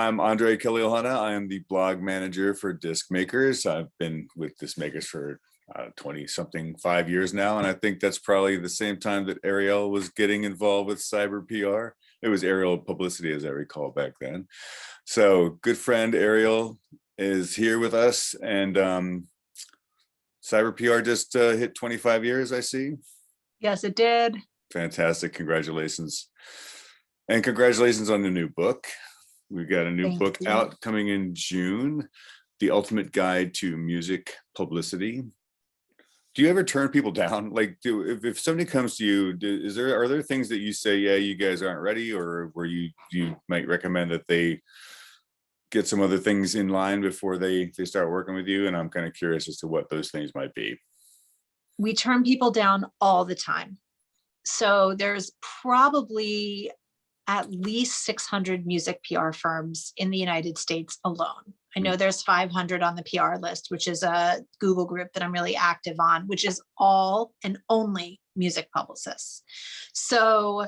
I'm Andre Calilhanna. I am the blog manager for Disc Makers. I've been with Disc Makers for 20 something, 5 years now. And I think that's probably the same time that Ariel was getting involved with cyber PR. It was Ariel Publicity, as I recall back then. So good friend Ariel is here with us, and cyber PR just hit 25 years, I see. Yes, it did. Fantastic. Congratulations. And congratulations on the new book. We've got a new book out coming in June, The Ultimate Guide to Music Publicity. Do you ever turn people down? Like, if somebody comes to you, are there things that you say, yeah, you guys aren't ready, or where you might recommend that they get some other things in line before they start working with you? And I'm kind of curious as to what those things might be. We turn people down all the time. So there's probably at least 600 music PR firms in the United States alone. I know there's 500 on the PR list, which is a Google group that I'm really active on, which is all and only music publicists. So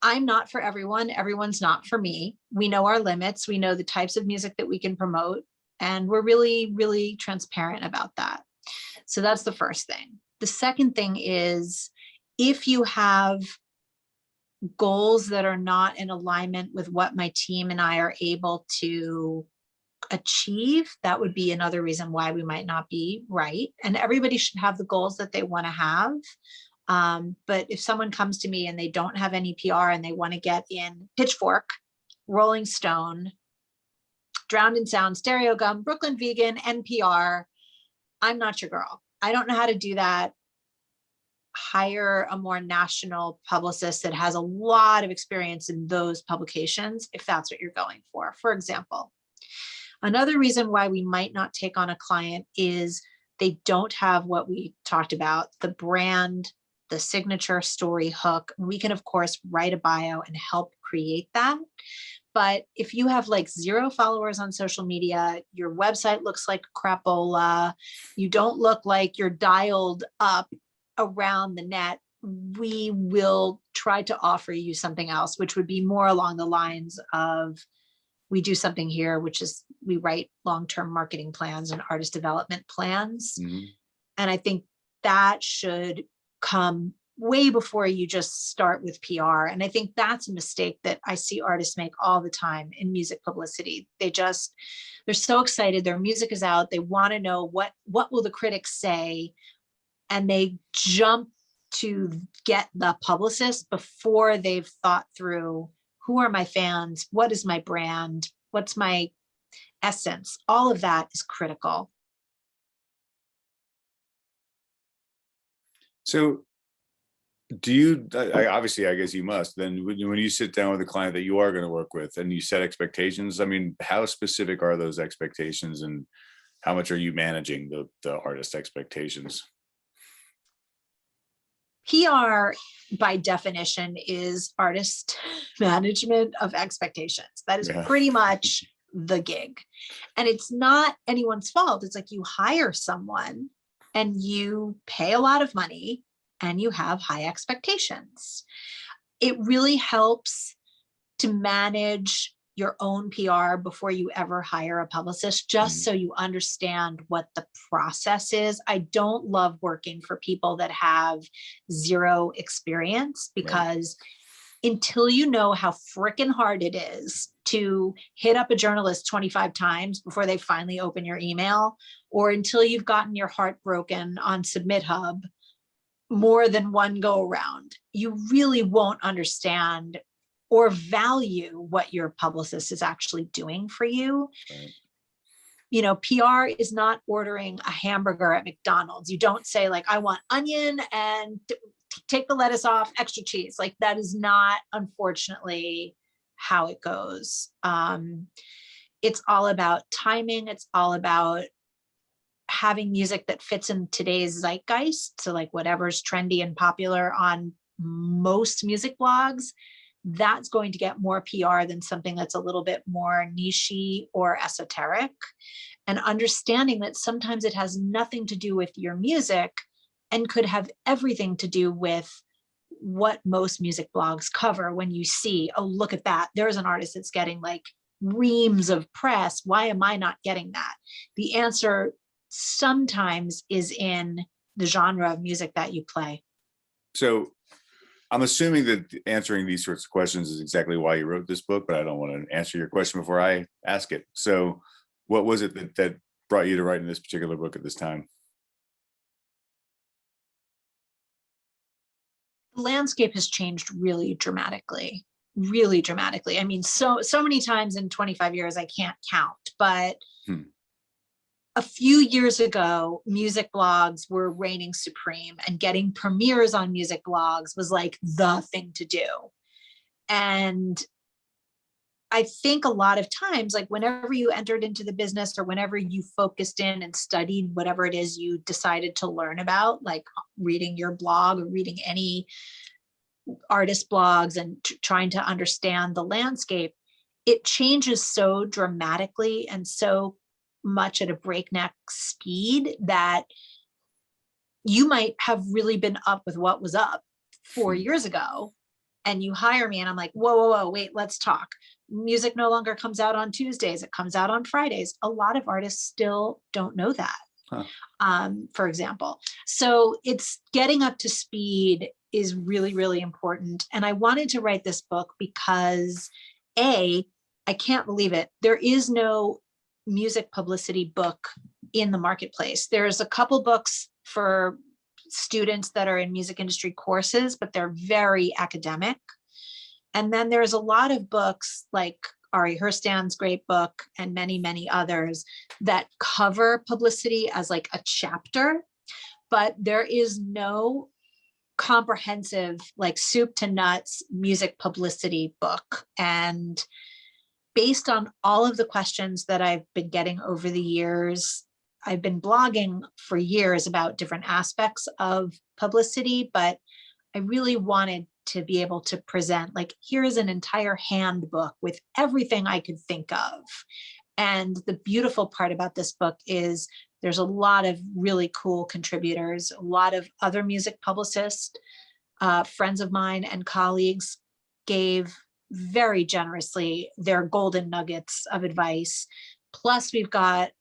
I'm not for everyone. Everyone's not for me. We know our limits. We know the types of music that we can promote. And we're really, really transparent about that. So that's the first thing. The second thing is, if you have goals that are not in alignment with what my team and I are able to achieve, that would be another reason why we might not be right. And everybody should have the goals that they want to have. But if someone comes to me and they don't have any PR and they want to get in Pitchfork, Rolling Stone, Drowned in Sound, Stereo Gum, Brooklyn Vegan, NPR, I'm not your girl. I don't know how to do that. Hire a more national publicist that has a lot of experience in those publications, if that's what you're going for example. Another reason why we might not take on a client is they don't have what we talked about, the brand, the signature story hook. We can, of course, write a bio and help create that. But if you have like 0 followers on social media, your website looks like crapola, you don't look like you're dialed up around the net, we will try to offer you something else, which would be more along the lines of, we do something here, which is we write long-term marketing plans and artist development plans. Mm-hmm. And I think that should come way before you just start with PR. And I think that's a mistake that I see artists make all the time in music publicity. They're so excited, their music is out, they want to know what will the critics say, and they jump to get the publicist before they've thought through, who are my fans? What is my brand? What's my essence? All of that is critical. So do you, obviously, I guess you must, then when you sit down with a client that you are going to work with and you set expectations, I mean, how specific are those expectations, and how much are you managing the artist expectations? PR, by definition, is artist management of expectations. That is pretty much the gig. And it's not anyone's fault. It's like you hire someone and you pay a lot of money and you have high expectations. It really helps to manage your own PR before you ever hire a publicist, just so you understand what the process is. I don't love working for people that have 0 experience, because until you know how freaking hard it is to hit up a journalist 25 times before they finally open your email, or until you've gotten your heart broken on Submit Hub more than one go around, you really won't understand or value what your publicist is actually doing for you. Right. You know, PR is not ordering a hamburger at McDonald's. You don't say like, I want onion and take the lettuce off, extra cheese. Like, that is not, unfortunately, how it goes. It's all about timing. It's all about having music that fits in today's zeitgeist. So like whatever's trendy and popular on most music blogs, that's going to get more PR than something that's a little bit more niche-y or esoteric. And understanding that sometimes it has nothing to do with your music and could have everything to do with what most music blogs cover. When you see, oh, look at that, there's an artist that's getting like reams of press. Why am I not getting that? The answer sometimes is in the genre of music that you play. So I'm assuming that answering these sorts of questions is exactly why you wrote this book, but I don't want to answer your question before I ask it. So what was it that brought you to writing this particular book at this time? The landscape has changed really dramatically, really dramatically. I mean, so many times in 25 years, I can't count, but a few years ago, music blogs were reigning supreme, and getting premieres on music blogs was like the thing to do. And I think a lot of times, like whenever you entered into the business or whenever you focused in and studied whatever it is you decided to learn about, like reading your blog or reading any artist blogs and trying to understand the landscape, it changes so dramatically and so much at a breakneck speed that you might have really been up with what was up 4 years ago, and you hire me and I'm like, whoa, wait, let's talk. Music no longer comes out on Tuesdays, it comes out on Fridays. A lot of artists still don't know that. For example. So it's getting up to speed is really, really important. And I wanted to write this book because I can't believe it. There is no music publicity book in the marketplace. There's a couple books for students that are in music industry courses, but they're very academic. And then there's a lot of books like Ari Herstand's great book and many, many others that cover publicity as like a chapter, but there is no comprehensive, like soup to nuts music publicity book. And based on all of the questions that I've been getting over the years, I've been blogging for years about different aspects of publicity, but I really wanted to be able to present, like, here is an entire handbook with everything I could think of. And the beautiful part about this book is there's a lot of really cool contributors, a lot of other music publicists, friends of mine and colleagues gave very generously their golden nuggets of advice. Plus we've got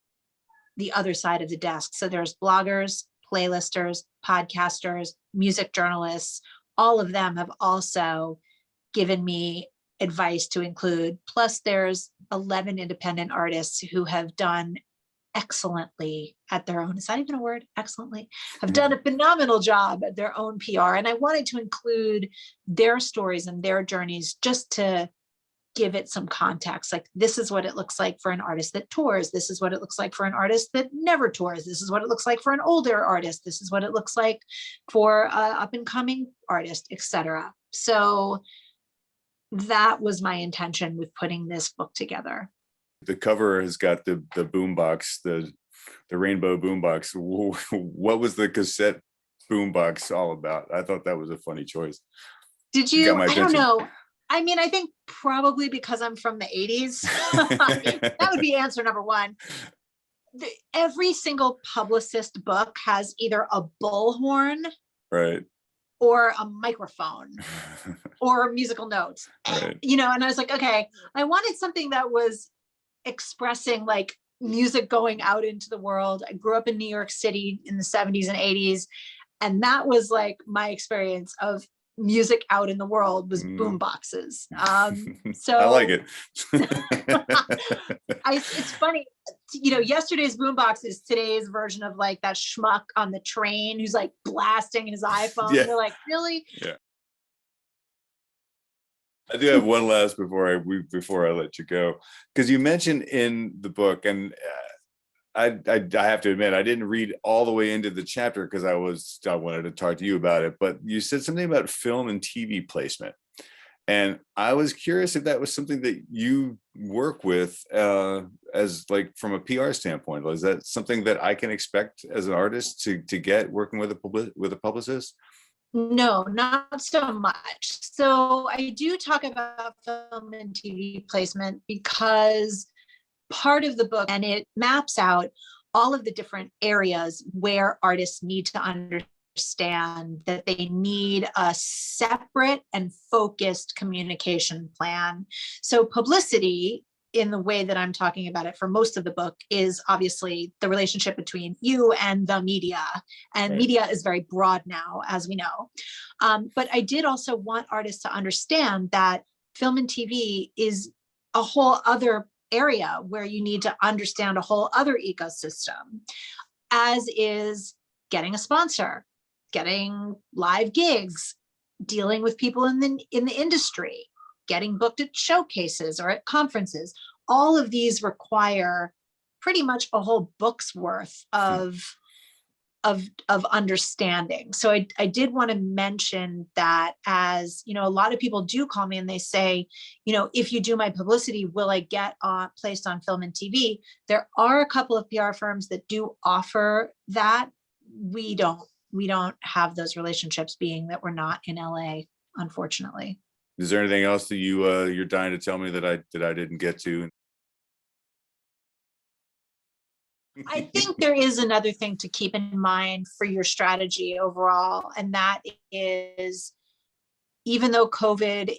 the other side of the desk. So there's bloggers, playlisters, podcasters, music journalists. All of them have also given me advice to include. Plus there's 11 independent artists who have done excellently at their own, is that even a word? Excellently, have done a phenomenal job at their own PR. And I wanted to include their stories and their journeys just to give it some context. Like, this is what it looks like for an artist that tours. This is what it looks like for an artist that never tours. This is what it looks like for an older artist. This is what it looks like for an up and coming artist, etc. So that was my intention with putting this book together. The cover has got the boombox, the rainbow boombox. What was the cassette boombox all about? I thought that was a funny choice. Did you? I don't know. I mean, I think probably because I'm from the 80s. That would be answer number one. Every single publicist book has either a bullhorn, right, or a microphone or musical notes, right. You know, and I was like, okay, I wanted something that was expressing like music going out into the world. I grew up in New York City in the 70s and 80s. And that was like my experience of music out in the world was boom boxes. So I like it. It's funny, you know, yesterday's boombox is today's version of like that schmuck on the train who's like blasting his iPhone. Yeah. They're like, really? Yeah. I do have one last before I let you go, because you mentioned in the book, and I have to admit I didn't read all the way into the chapter because I wanted to talk to you about it, but you said something about film and TV placement, and I was curious if that was something that you work with as like from a PR standpoint. Is that something that I can expect as an artist to get working with a publicist? No, not so much. So I do talk about film and TV placement because part of the book, and it maps out all of the different areas where artists need to understand that they need a separate and focused communication plan. So publicity in the way that I'm talking about it for most of the book is obviously the relationship between you and the media. And Right. media is very broad now, as we know. But I did also want artists to understand that film and TV is a whole other area where you need to understand a whole other ecosystem, as is getting a sponsor, getting live gigs, dealing with people in the industry, getting booked at showcases or at conferences. All of these require pretty much a whole book's worth of understanding. So I did want to mention that, as you know, a lot of people do call me and they say, you know, if you do my publicity, will I get placed on film and TV? There are a couple of PR firms that do offer that. We don't have those relationships, being that we're not in LA, unfortunately. Is there anything else that you're dying to tell me that I didn't get to? I think there is another thing to keep in mind for your strategy overall, and that is, even though COVID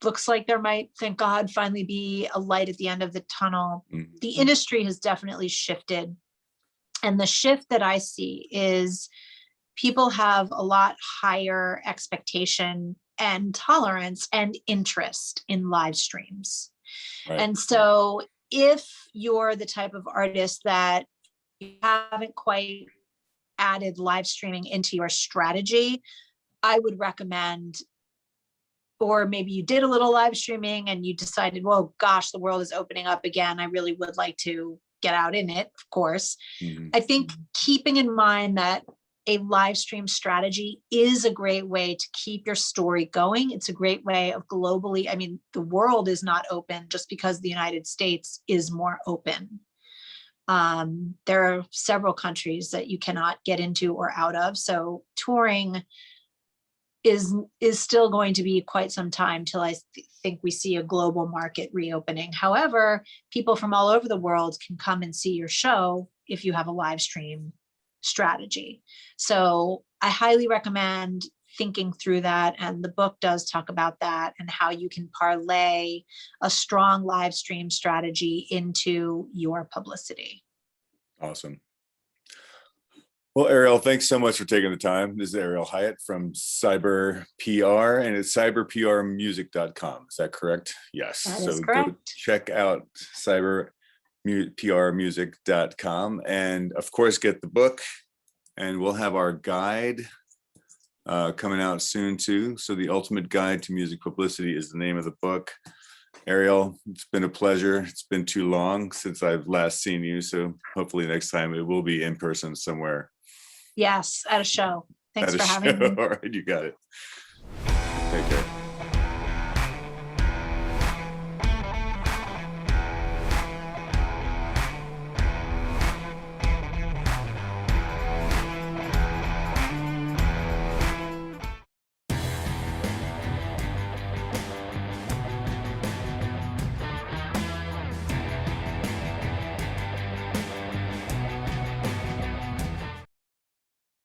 looks like there might, thank God, finally be a light at the end of the tunnel, the industry has definitely shifted. And the shift that I see is people have a lot higher expectation and tolerance and interest in live streams. Right. And so if you're the type of artist that you haven't quite added live streaming into your strategy, I would recommend, or maybe you did a little live streaming and you decided, well, gosh, the world is opening up again, I really would like to get out in it, of course. I think keeping in mind that a live stream strategy is a great way to keep your story going. It's a great way of globally, I mean, the world is not open just because the United States is more open. There are several countries that you cannot get into or out of. So touring is still going to be quite some time till I think we see a global market reopening. However, people from all over the world can come and see your show if you have a live stream strategy. So I highly recommend thinking through that. And the book does talk about that and how you can parlay a strong live stream strategy into your publicity. Awesome. Well, Ariel, thanks so much for taking the time. This is Ariel Hyatt from Cyber PR, and it's cyberprmusic.com. Is that correct? Yes. That so is correct. Go check out cyberprmusic.com, and of course get the book, and we'll have our guide coming out soon too. So The Ultimate Guide to Music Publicity is the name of the book. Ariel, it's been a pleasure. It's been too long since I've last seen you, so hopefully next time it will be in person somewhere. Yes, at a show. Thanks for having me. All right, you got it. Take care.